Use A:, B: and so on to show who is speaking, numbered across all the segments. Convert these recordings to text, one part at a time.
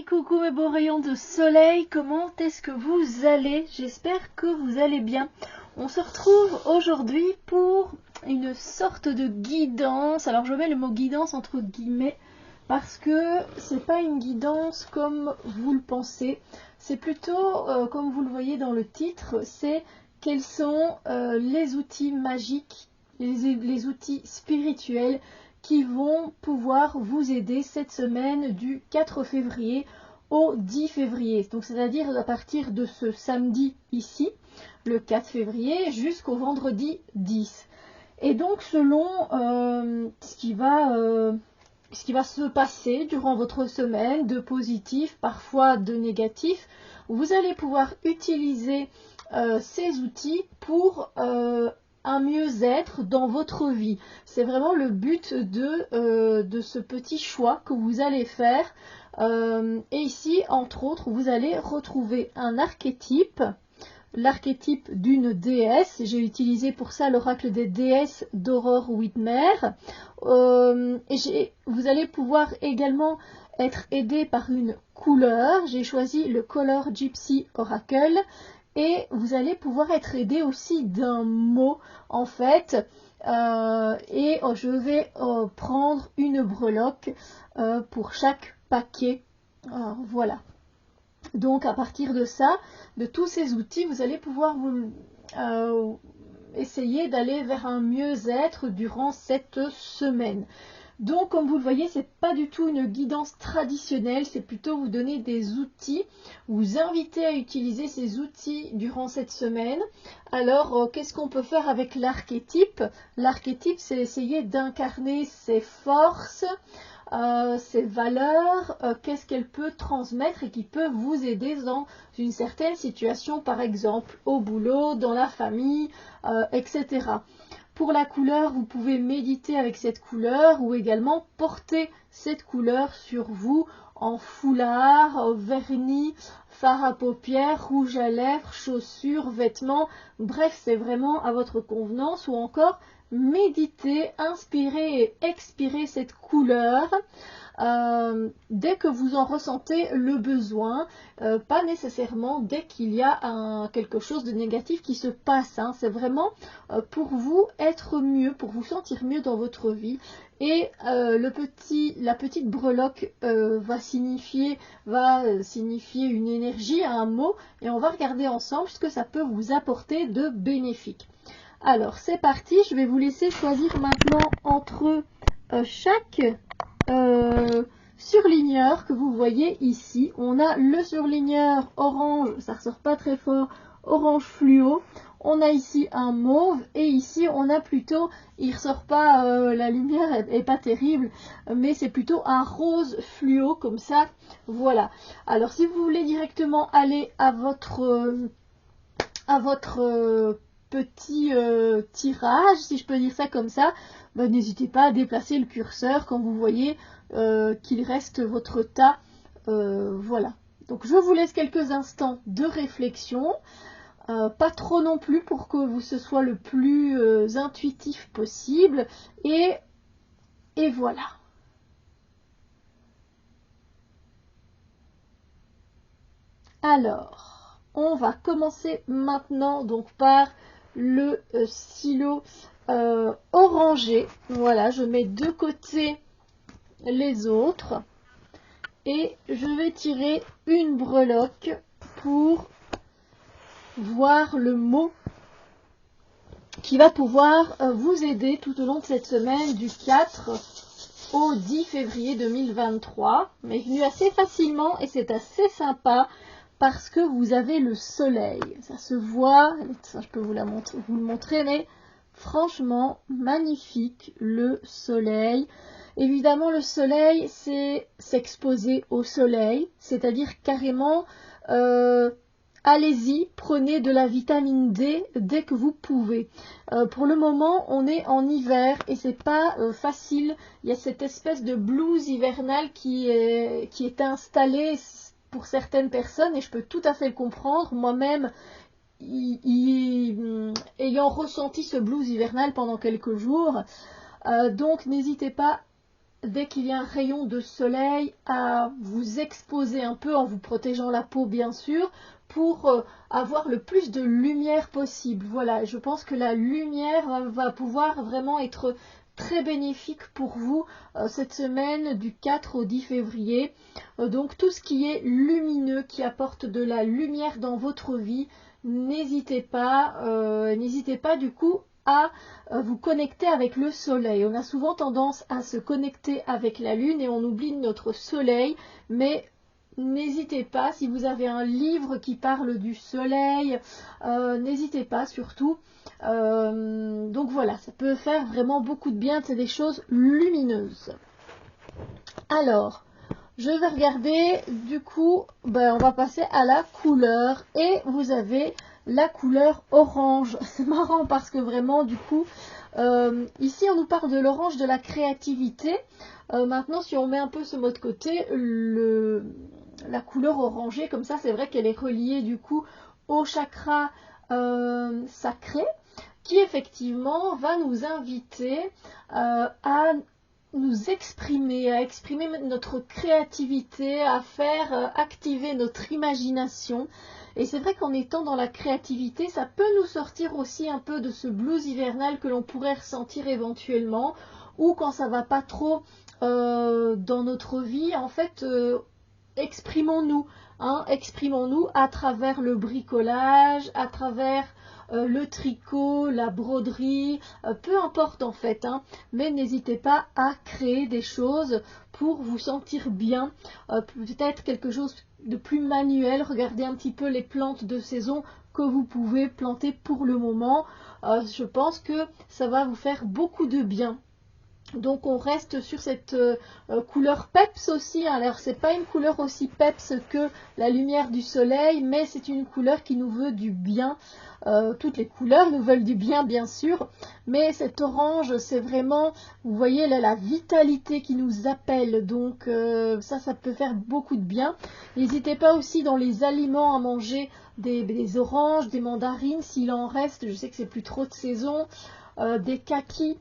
A: coucou mes beaux rayons de soleil, comment est-ce que vous allez? J'espère que vous allez bien. On se retrouve aujourd'hui pour une sorte de guidance. Alors je mets le mot guidance entre guillemets parce que c'est pas une guidance comme vous le pensez. C'est plutôt, comme vous le voyez dans le titre, c'est quels sont les outils magiques, les outils spirituels qui vont pouvoir vous aider cette semaine du 4 février au 10 février. Donc c'est-à-dire à partir de ce samedi ici, le 4 février, jusqu'au vendredi 10. Et donc selon ce qui va se passer durant votre semaine, de positif, parfois de négatif, vous allez pouvoir utiliser ces outils pour un mieux-être dans votre vie. C'est vraiment le but de ce petit choix que vous allez faire. Et ici, entre autres, vous allez retrouver un archétype, l'archétype d'une déesse. J'ai utilisé pour ça l'oracle des déesses d'Aurore Whitmer. Vous allez pouvoir également être aidé par une couleur. J'ai choisi le Color Gypsy Oracle. Et vous allez pouvoir être aidé aussi d'un mot en fait. Et je vais prendre une breloque pour chaque paquet. Voilà. Donc à partir de ça, de tous ces outils, vous allez pouvoir essayer d'aller vers un mieux-être durant cette semaine. Donc, comme vous le voyez, c'est pas du tout une guidance traditionnelle, c'est plutôt vous donner des outils, vous inviter à utiliser ces outils durant cette semaine. Alors, qu'est-ce qu'on peut faire avec l'archétype? L'archétype, c'est essayer d'incarner ses forces, ses valeurs, qu'est-ce qu'elle peut transmettre et qui peut vous aider dans une certaine situation, par exemple au boulot, dans la famille, etc. Pour la couleur, vous pouvez méditer avec cette couleur ou également porter cette couleur sur vous en foulard, vernis, fard à paupières, rouge à lèvres, chaussures, vêtements. Bref, c'est vraiment à votre convenance ou encore méditer, inspirer et expirer cette couleur. Dès que vous en ressentez le besoin, pas nécessairement dès qu'il y a quelque chose de négatif qui se passe. C'est vraiment pour vous être mieux, pour vous sentir mieux dans votre vie. Et la petite breloque va signifier une énergie, un mot, et on va regarder ensemble ce que ça peut vous apporter de bénéfique. Alors c'est parti, je vais vous laisser choisir maintenant entre chaque surligneur que vous voyez ici. On a le surligneur orange, ça ressort pas très fort, orange fluo. On a ici un mauve et ici on a plutôt, il ressort pas, la lumière est pas terrible, mais c'est plutôt un rose fluo comme ça. Voilà. Alors si vous voulez directement aller à votre petit tirage, si je peux dire ça comme ça, n'hésitez pas à déplacer le curseur quand vous voyez qu'il reste votre tas. Voilà. Donc je vous laisse quelques instants de réflexion. Pas trop non plus pour que ce soit le plus intuitif possible. Et voilà. Alors, on va commencer maintenant donc par le stylo orangé. Voilà, je mets de côté les autres et je vais tirer une breloque pour voir le mot qui va pouvoir vous aider tout au long de cette semaine du 4 au 10 février 2023. Mais venu assez facilement et c'est assez sympa parce que vous avez le soleil. Ça se voit, ça, je peux vous le montrer, mais franchement magnifique le soleil. Évidemment, le soleil, c'est s'exposer au soleil, c'est-à-dire carrément allez-y, prenez de la vitamine D dès que vous pouvez. Pour le moment, on est en hiver et c'est pas facile. Il y a cette espèce de blues hivernale qui est installée pour certaines personnes et je peux tout à fait le comprendre. Moi-même, ayant ressenti ce blues hivernal pendant quelques jours, donc n'hésitez pas dès qu'il y a un rayon de soleil, à vous exposer un peu en vous protégeant la peau bien sûr, pour avoir le plus de lumière possible. Voilà, je pense que la lumière va pouvoir vraiment être très bénéfique pour vous cette semaine du 4 au 10 février. Donc tout ce qui est lumineux, qui apporte de la lumière dans votre vie, n'hésitez pas du coup à vous connecter avec le soleil. On a souvent tendance à se connecter avec la lune et on oublie notre soleil, mais n'hésitez pas, si vous avez un livre qui parle du soleil, n'hésitez pas surtout. Donc voilà, ça peut faire vraiment beaucoup de bien, c'est des choses lumineuses. Alors, je vais regarder, du coup, on va passer à la couleur et vous avez la couleur orange. C'est marrant parce que vraiment, du coup, ici on nous parle de l'orange de la créativité. Maintenant, si on met un peu ce mot de côté, la couleur orangée, comme ça, c'est vrai qu'elle est reliée du coup au chakra sacré, qui effectivement va nous inviter à nous exprimer, à exprimer notre créativité, à faire activer notre imagination. Et c'est vrai qu'en étant dans la créativité, ça peut nous sortir aussi un peu de ce blues hivernal que l'on pourrait ressentir éventuellement, ou quand ça va pas trop dans notre vie, en fait, exprimons-nous, exprimons-nous à travers le bricolage, à travers le tricot, la broderie, peu importe en fait, mais n'hésitez pas à créer des choses pour vous sentir bien, peut-être quelque chose de plus manuel. Regardez un petit peu les plantes de saison que vous pouvez planter pour le moment, je pense que ça va vous faire beaucoup de bien. Donc on reste sur cette couleur peps aussi. Alors c'est pas une couleur aussi peps que la lumière du soleil, mais c'est une couleur qui nous veut du bien. Toutes les couleurs nous veulent du bien bien sûr, mais cet orange c'est vraiment, vous voyez là, la vitalité qui nous appelle. Donc ça peut faire beaucoup de bien. N'hésitez pas aussi dans les aliments à manger des oranges, des mandarines s'il en reste. Je sais que c'est plus trop de saison, des kakis.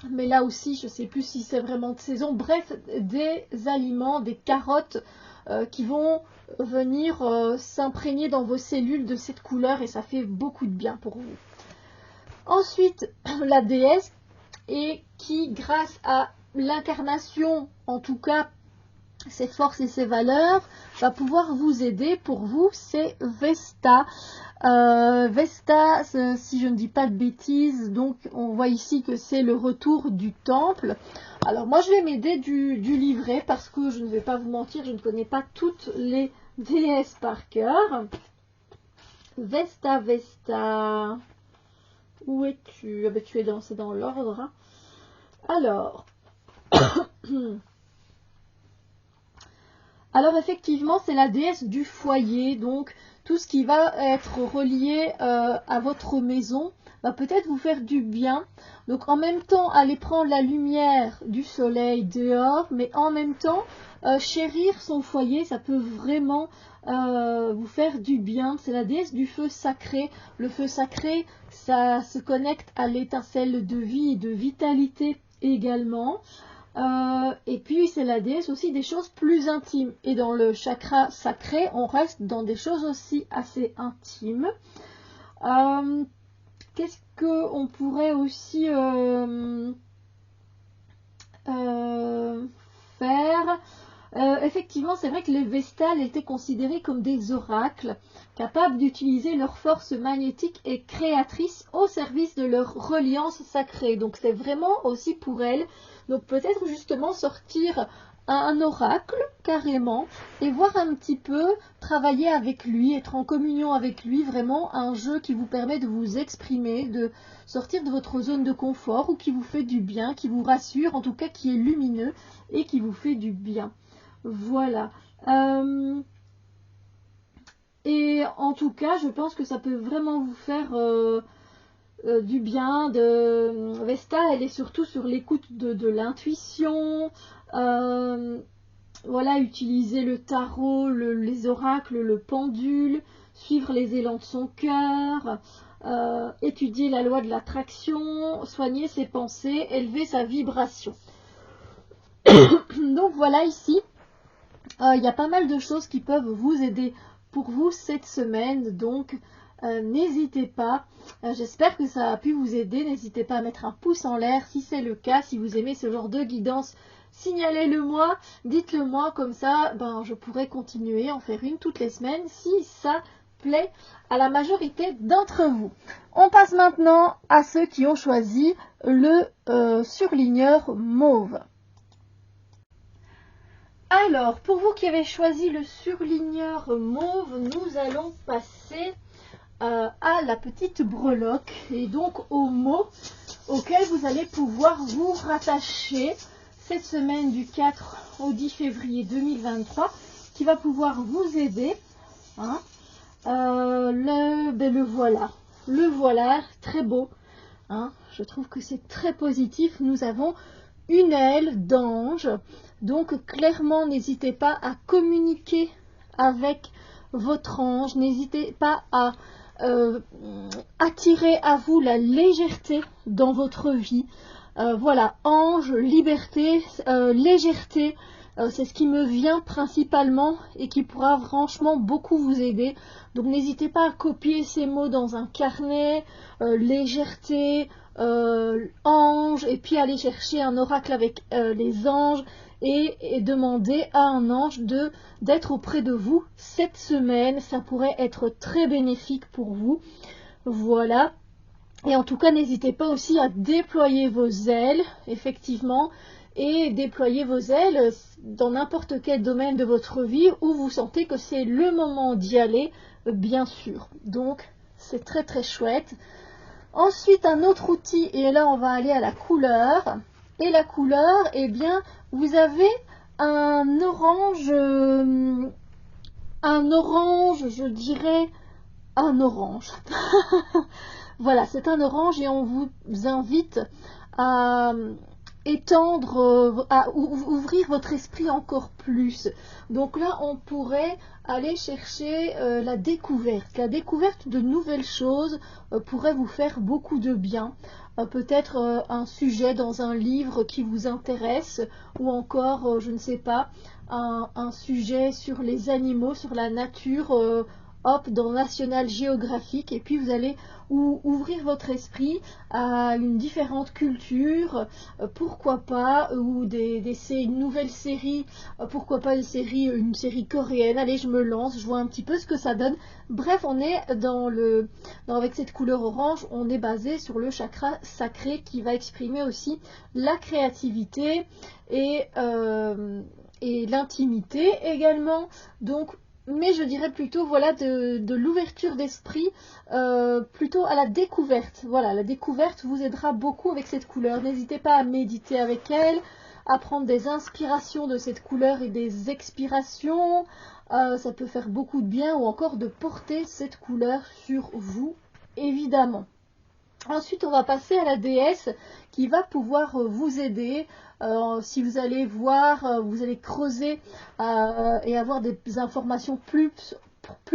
A: Mais là aussi, je ne sais plus si c'est vraiment de saison. Bref, des aliments, des carottes qui vont venir s'imprégner dans vos cellules de cette couleur et ça fait beaucoup de bien pour vous. Ensuite, la déesse, et qui, grâce à l'incarnation, en tout cas ses forces et ses valeurs, va pouvoir vous aider. Pour vous, c'est Vesta. Vesta, si je ne dis pas de bêtises, donc on voit ici que c'est le retour du temple. Alors moi je vais m'aider du livret parce que je ne vais pas vous mentir, je ne connais pas toutes les déesses par cœur. Vesta, Vesta, où es-tu? Ah ben, tu es c'est dans l'ordre. Alors, alors effectivement c'est la déesse du foyer, donc tout ce qui va être relié à votre maison va peut-être vous faire du bien. Donc en même temps, allez prendre la lumière du soleil dehors, mais en même temps, chérir son foyer, ça peut vraiment vous faire du bien. C'est la déesse du feu sacré. Le feu sacré, ça se connecte à l'étincelle de vie et de vitalité également. Et puis c'est la déesse aussi des choses plus intimes. Et dans le chakra sacré, on reste dans des choses aussi assez intimes. Qu'est-ce qu'on pourrait aussi faire? Effectivement, c'est vrai que les Vestales étaient considérés comme des oracles, capables d'utiliser leur force magnétique et créatrice au service de leur reliance sacrée. Donc c'est vraiment aussi pour elles. Donc peut-être justement sortir un oracle carrément et voir un petit peu, travailler avec lui, être en communion avec lui, vraiment un jeu qui vous permet de vous exprimer, de sortir de votre zone de confort ou qui vous fait du bien, qui vous rassure, en tout cas qui est lumineux et qui vous fait du bien. Voilà. Et en tout cas, je pense que ça peut vraiment vous faire du bien. Vesta, elle est surtout sur l'écoute de l'intuition. Voilà, utiliser le tarot, les oracles, le pendule, suivre les élans de son cœur, étudier la loi de l'attraction, soigner ses pensées, élever sa vibration. Donc voilà, ici, il y a pas mal de choses qui peuvent vous aider pour vous cette semaine. Donc n'hésitez pas. J'espère que ça a pu vous aider. N'hésitez pas à mettre un pouce en l'air si c'est le cas. Si vous aimez ce genre de guidance, signalez-le moi, dites-le moi, comme ça je pourrai continuer, en faire une toutes les semaines si ça plaît à la majorité d'entre vous. On passe maintenant à ceux qui ont choisi le surligneur mauve. Alors, pour vous qui avez choisi le surligneur mauve, nous allons passer à la petite breloque et donc aux mots auxquels vous allez pouvoir vous rattacher cette semaine du 4 au 10 février 2023 qui va pouvoir vous aider. Le voilà, très beau. Je trouve que c'est très positif. Nous avons une aile d'ange. Donc clairement, n'hésitez pas à communiquer avec votre ange. N'hésitez pas à attirer à vous la légèreté dans votre vie. Voilà, ange, liberté, légèreté, c'est ce qui me vient principalement et qui pourra franchement beaucoup vous aider. Donc n'hésitez pas à copier ces mots dans un carnet, légèreté, ange, et puis aller chercher un oracle avec les anges et demander à un ange d'être auprès de vous cette semaine. Ça pourrait être très bénéfique pour vous. Voilà. Et en tout cas, n'hésitez pas aussi à déployer vos ailes, effectivement, et déployer vos ailes dans n'importe quel domaine de votre vie où vous sentez que c'est le moment d'y aller, bien sûr. Donc, c'est très très chouette. Ensuite, un autre outil, et là on va aller à la couleur. Et la couleur, eh bien, vous avez un orange, je dirais, un orange. Voilà, c'est un orange et on vous invite à étendre, à ouvrir votre esprit encore plus. Donc là, on pourrait aller chercher la découverte. La découverte de nouvelles choses pourrait vous faire beaucoup de bien. Peut-être un sujet dans un livre qui vous intéresse ou encore, je ne sais pas, un sujet sur les animaux, sur la nature, dans National Geographic, et puis vous allez ouvrir votre esprit à une différente culture, pourquoi pas, ou une nouvelle série, pourquoi pas une série coréenne. Allez, je me lance, je vois un petit peu ce que ça donne. Bref, on est avec cette couleur orange, on est basé sur le chakra sacré qui va exprimer aussi la créativité et l'intimité également. Donc mais je dirais plutôt voilà de l'ouverture d'esprit, plutôt à la découverte. Voilà, la découverte vous aidera beaucoup avec cette couleur. N'hésitez pas à méditer avec elle, à prendre des inspirations de cette couleur et des expirations. Ça peut faire beaucoup de bien, ou encore de porter cette couleur sur vous, évidemment. Ensuite, on va passer à la déesse qui va pouvoir vous aider. Si vous allez voir, vous allez creuser et avoir des informations plus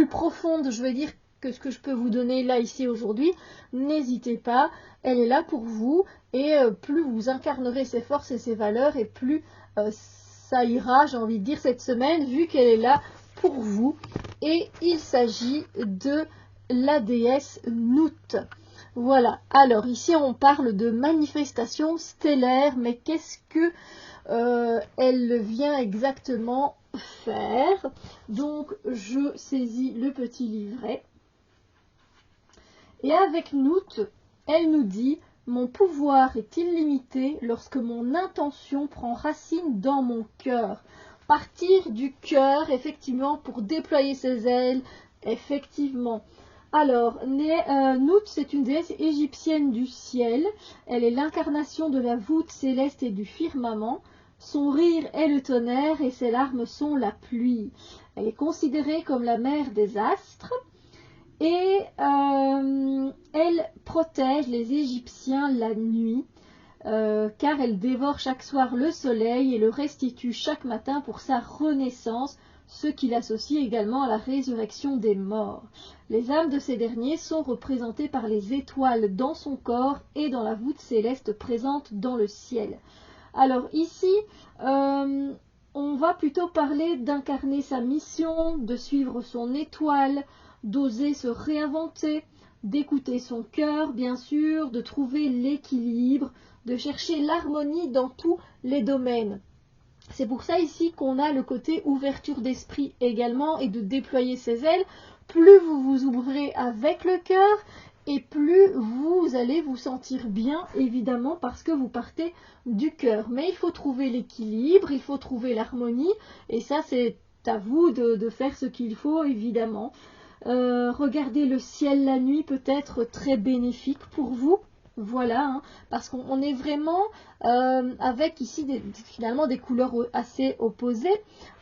A: profondes, je vais dire, que ce que je peux vous donner là, ici, aujourd'hui. N'hésitez pas, elle est là pour vous. Et plus vous incarnerez ses forces et ses valeurs, et plus ça ira, j'ai envie de dire, cette semaine, vu qu'elle est là pour vous. Et il s'agit de la déesse Nout. Voilà, alors ici on parle de manifestation stellaire, mais qu'est-ce que elle vient exactement faire? Donc je saisis le petit livret. Et avec Nout, elle nous dit: mon pouvoir est illimité lorsque mon intention prend racine dans mon cœur. Partir du cœur, effectivement, pour déployer ses ailes, effectivement. Alors, Nout, c'est une déesse égyptienne du ciel. Elle est l'incarnation de la voûte céleste et du firmament. Son rire est le tonnerre et ses larmes sont la pluie. Elle est considérée comme la mère des astres. Et elle protège les Égyptiens la nuit, car elle dévore chaque soir le soleil et le restitue chaque matin pour sa renaissance, ce qui l'associe également à la résurrection des morts. Les âmes de ces derniers sont représentées par les étoiles dans son corps et dans la voûte céleste présente dans le ciel. Alors ici, on va plutôt parler d'incarner sa mission, de suivre son étoile, d'oser se réinventer, d'écouter son cœur, bien sûr, de trouver l'équilibre, de chercher l'harmonie dans tous les domaines. C'est pour ça ici qu'on a le côté ouverture d'esprit également et de déployer ses ailes. Plus vous vous ouvrez avec le cœur et plus vous allez vous sentir bien, évidemment, parce que vous partez du cœur. Mais il faut trouver l'équilibre, il faut trouver l'harmonie et ça c'est à vous de faire ce qu'il faut, évidemment. Regarder le ciel la nuit peut être très bénéfique pour vous. Voilà, hein, parce qu'on est vraiment avec ici finalement des couleurs assez opposées.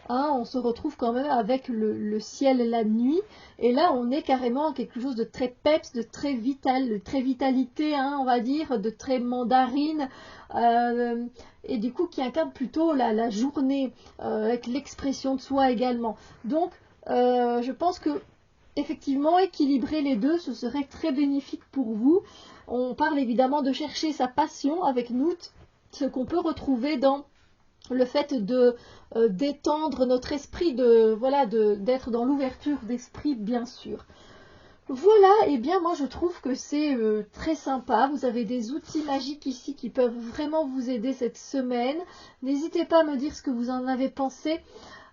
A: Hein, on se retrouve quand même avec le ciel la nuit. Et là, on est carrément quelque chose de très peps, de très vital, de très vitalité, hein, on va dire, de très mandarine. Et du coup, qui incarne plutôt la journée, avec l'expression de soi également. Donc, je pense que effectivement, équilibrer les deux, ce serait très bénéfique pour vous. On parle évidemment de chercher sa passion avec nous, ce qu'on peut retrouver dans le fait de d'étendre notre esprit, d'être dans l'ouverture d'esprit, bien sûr. Voilà, et bien moi je trouve que c'est très sympa. Vous avez des outils magiques ici qui peuvent vraiment vous aider cette semaine. N'hésitez pas à me dire ce que vous en avez pensé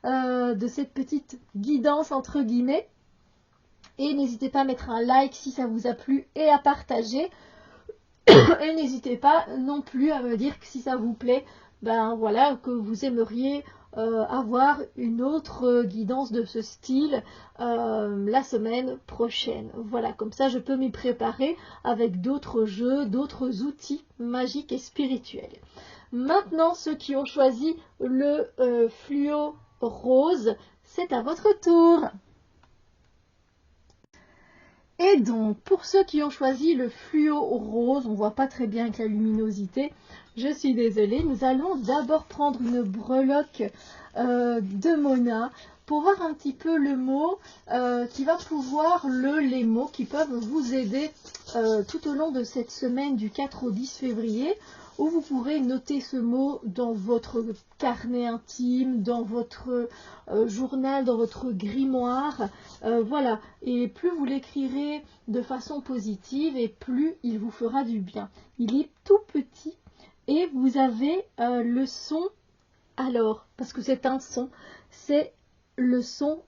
A: de cette petite guidance entre guillemets. Et n'hésitez pas à mettre un like si ça vous a plu et à partager. Et n'hésitez pas non plus à me dire que si ça vous plaît, ben voilà, que vous aimeriez avoir une autre guidance de ce style la semaine prochaine. Voilà, comme ça je peux m'y préparer avec d'autres jeux, d'autres outils magiques et spirituels. Maintenant, ceux qui ont choisi le fluo rose, c'est à votre tour. Et donc, pour ceux qui ont choisi le fluo rose, on ne voit pas très bien avec la luminosité, je suis désolée, nous allons d'abord prendre une breloque de Mona pour voir un petit peu le mot qui va pouvoir, les mots qui peuvent vous aider tout au long de cette semaine du 4 au 10 février, où vous pourrez noter ce mot dans votre carnet intime, dans votre journal, dans votre grimoire. Voilà, et plus vous l'écrirez de façon positive et plus il vous fera du bien. Il est tout petit et vous avez le son, alors, parce que c'est un son, c'est le son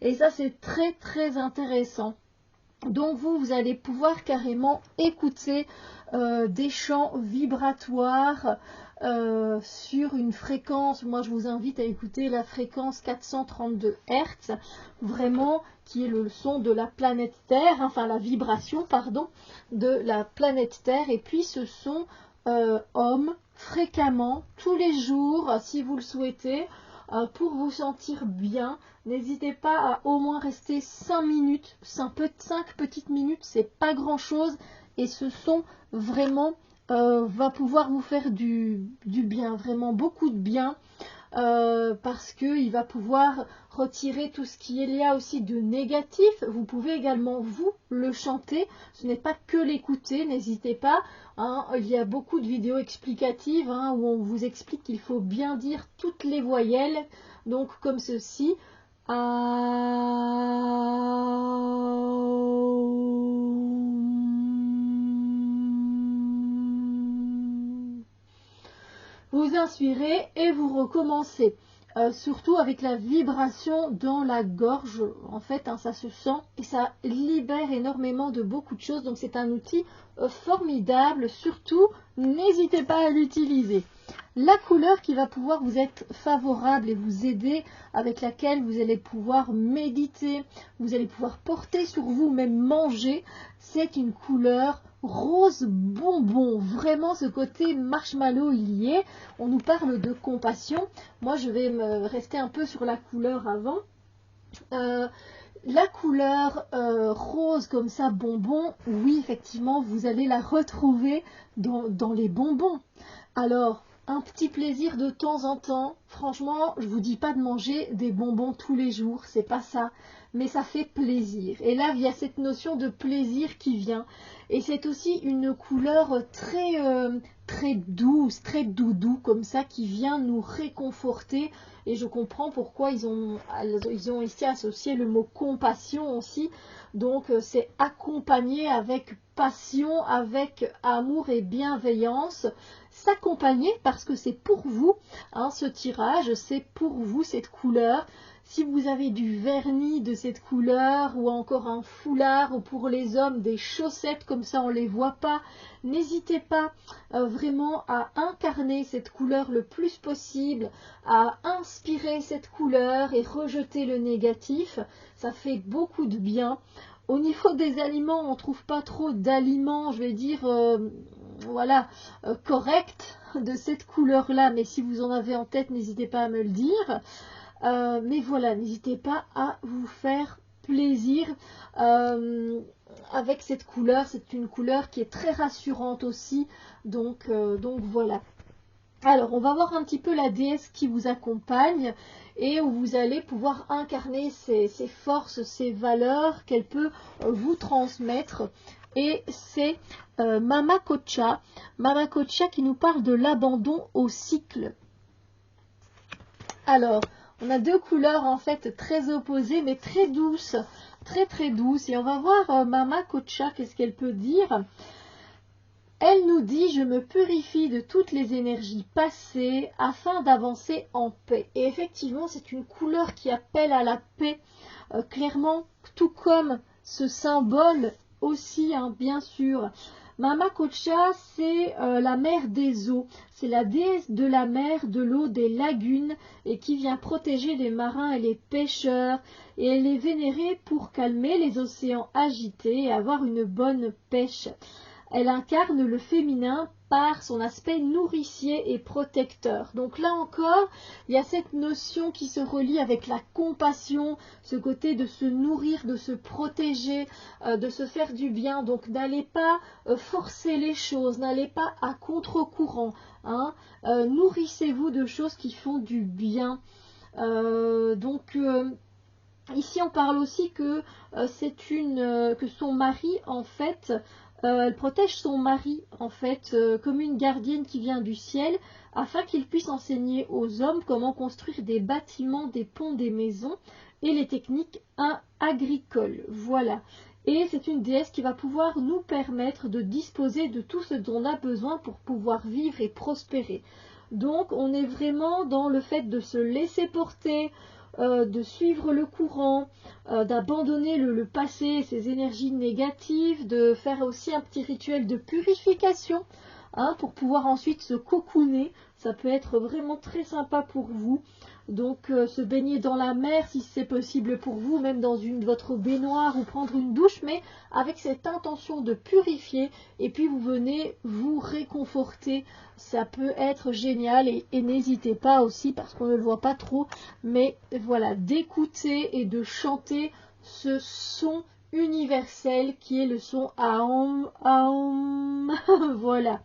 A: et ça c'est très très intéressant. Donc vous allez pouvoir carrément écouter des chants vibratoires sur une fréquence. Moi je vous invite à écouter la fréquence 432 Hz, vraiment qui est le son de la planète Terre, enfin la vibration pardon, de la planète Terre. Et puis ce son homme fréquemment, tous les jours si vous le souhaitez. Pour vous sentir bien, n'hésitez pas à au moins rester 5 minutes, 5 petites minutes, c'est pas grand chose et ce son vraiment va pouvoir vous faire du bien, vraiment beaucoup de bien. Parce qu'il va pouvoir retirer tout ce qui est là aussi de négatif. Vous pouvez également vous le chanter, ce n'est pas que l'écouter, n'hésitez pas, hein. Il y a beaucoup de vidéos explicatives hein, où on vous explique qu'il faut bien dire toutes les voyelles, donc comme ceci. Vous inspirez et vous recommencez. Surtout avec la vibration dans la gorge, en fait, hein, ça se sent et ça libère énormément de beaucoup de choses. Donc c'est un outil formidable. Surtout, n'hésitez pas à l'utiliser. La couleur qui va pouvoir vous être favorable et vous aider, avec laquelle vous allez pouvoir méditer, vous allez pouvoir porter sur vous, même manger, c'est une couleur rose bonbon. Vraiment ce côté marshmallow il y est. On nous parle de compassion. Moi je vais me rester un peu sur la couleur avant. La couleur rose comme ça bonbon, oui effectivement vous allez la retrouver dans les bonbons. Alors un petit plaisir de temps en temps, franchement je vous dis pas de manger des bonbons tous les jours, c'est pas ça, mais ça fait plaisir. Et là, il y a cette notion de plaisir qui vient. Et c'est aussi une couleur très douce, très doudou, comme ça, qui vient nous réconforter. Et je comprends pourquoi ils ont ici associé le mot compassion aussi. Donc, c'est accompagné avec passion, avec amour et bienveillance. S'accompagner parce que c'est pour vous, hein, ce tirage, c'est pour vous cette couleur. Si vous avez du vernis de cette couleur ou encore un foulard ou pour les hommes des chaussettes comme ça on ne les voit pas, n'hésitez pas vraiment à incarner cette couleur le plus possible, à inspirer cette couleur et rejeter le négatif. Ça fait beaucoup de bien. Au niveau des aliments, on ne trouve pas trop d'aliments, je vais dire, voilà, corrects de cette couleur-là. Mais si vous en avez en tête, n'hésitez pas à me le dire. Mais voilà, n'hésitez pas à vous faire plaisir avec cette couleur. C'est une couleur qui est très rassurante aussi. Donc voilà. Alors, on va voir un petit peu la déesse qui vous accompagne et où vous allez pouvoir incarner ces forces, ces valeurs qu'elle peut vous transmettre. Et c'est Mama Kocha. Mama Kocha qui nous parle de l'abandon au cycle. Alors, on a deux couleurs en fait très opposées mais très douces, très douces. Et on va voir Mama Kocha, qu'est-ce qu'elle peut dire. Elle nous dit « Je me purifie de toutes les énergies passées afin d'avancer en paix ». Et effectivement, c'est une couleur qui appelle à la paix, clairement, tout comme ce symbole aussi, hein, bien sûr. Mama Kocha, c'est la mère des eaux. C'est la déesse de la mer, de l'eau, des lagunes et qui vient protéger les marins et les pêcheurs. Et elle est vénérée pour calmer les océans agités et avoir une bonne pêche. Elle incarne le féminin par son aspect nourricier et protecteur. Donc là encore, il y a cette notion qui se relie avec la compassion, ce côté de se nourrir, de se protéger, de se faire du bien. Donc n'allez pas forcer les choses, n'allez pas à contre-courant. Hein. Nourrissez-vous de choses qui font du bien. Ici on parle aussi que que son mari en fait elle protège son mari en fait comme une gardienne qui vient du ciel afin qu'il puisse enseigner aux hommes comment construire des bâtiments, des ponts, des maisons et les techniques agricoles. Voilà. Et c'est une déesse qui va pouvoir nous permettre de disposer de tout ce dont on a besoin pour pouvoir vivre et prospérer. Donc on est vraiment dans le fait de se laisser porter, de suivre le courant, d'abandonner le passé, ses énergies négatives, de faire aussi un petit rituel de purification hein, pour pouvoir ensuite se cocooner. Ça peut être vraiment très sympa pour vous. Donc se baigner dans la mer si c'est possible pour vous, même dans votre baignoire ou prendre une douche, mais avec cette intention de purifier et puis vous venez vous réconforter. Ça peut être génial et n'hésitez pas aussi, parce qu'on ne le voit pas trop, mais voilà, d'écouter et de chanter ce son universel qui est le son Aum, Aum. Voilà.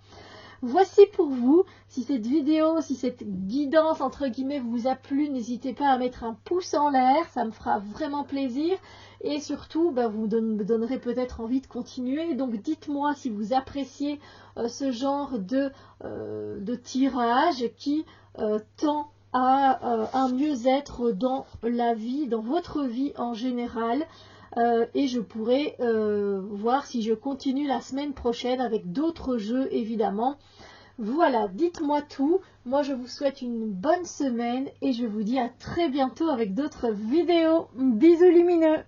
A: Voici pour vous, si cette vidéo, si cette guidance entre guillemets vous a plu, n'hésitez pas à mettre un pouce en l'air, ça me fera vraiment plaisir et surtout vous me donnerez peut-être envie de continuer. Donc dites-moi si vous appréciez ce genre de tirage qui tend à un mieux-être dans la vie, dans votre vie en général. Et je pourrai voir si je continue la semaine prochaine avec d'autres jeux évidemment. Voilà, dites-moi tout. Moi je vous souhaite une bonne semaine et je vous dis à très bientôt avec d'autres vidéos. Bisous lumineux!